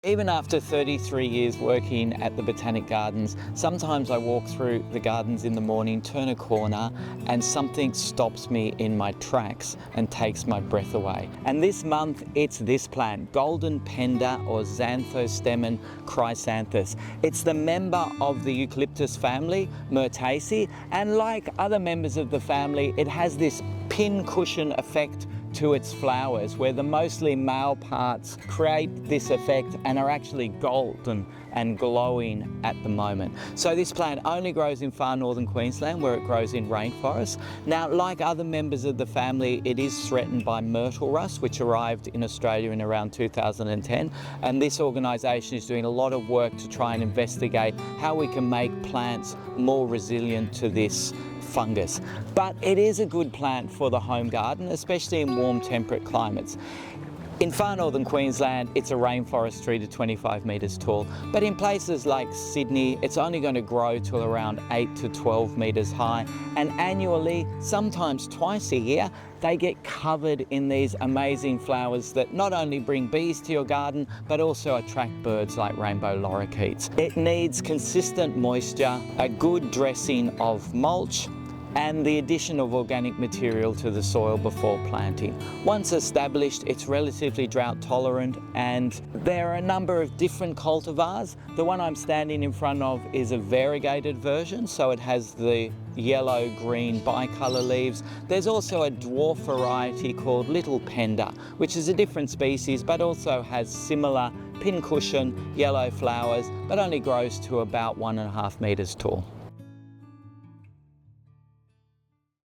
Even after 33 years working at the Botanic Gardens, sometimes I walk through the gardens in the morning, turn a corner, and something stops me in my tracks and takes my breath away. And this month, it's this plant, Golden Penda or Xanthostemon chrysanthus. It's the member of the Eucalyptus family, Myrtaceae, and like other members of the family, it has this pincushion effect to its flowers, where the mostly male parts create this effect and are actually golden and glowing at the moment. So this plant only grows in far northern Queensland, where it grows in rainforests. Now, like other members of the family, it is threatened by myrtle rust, which arrived in Australia in around 2010. And this organisation is doing a lot of work to try and investigate how we can make plants more resilient to this fungus. But it is a good plant for the home garden, especially in warm temperate climates. In far northern Queensland, it's a rainforest tree to 25 metres tall, but in places like Sydney, it's only going to grow to around 8 to 12 metres high, and annually, sometimes twice a year, they get covered in these amazing flowers that not only bring bees to your garden, but also attract birds like rainbow lorikeets. It needs consistent moisture, a good dressing of mulch, and the addition of organic material to the soil before planting. Once established, it's relatively drought tolerant, and there are a number of different cultivars. The one I'm standing in front of is a variegated version, so it has the yellow-green bicolour leaves. There's also a dwarf variety called Little Penda, which is a different species but also has similar pincushion yellow flowers, but only grows to about 1.5 metres tall.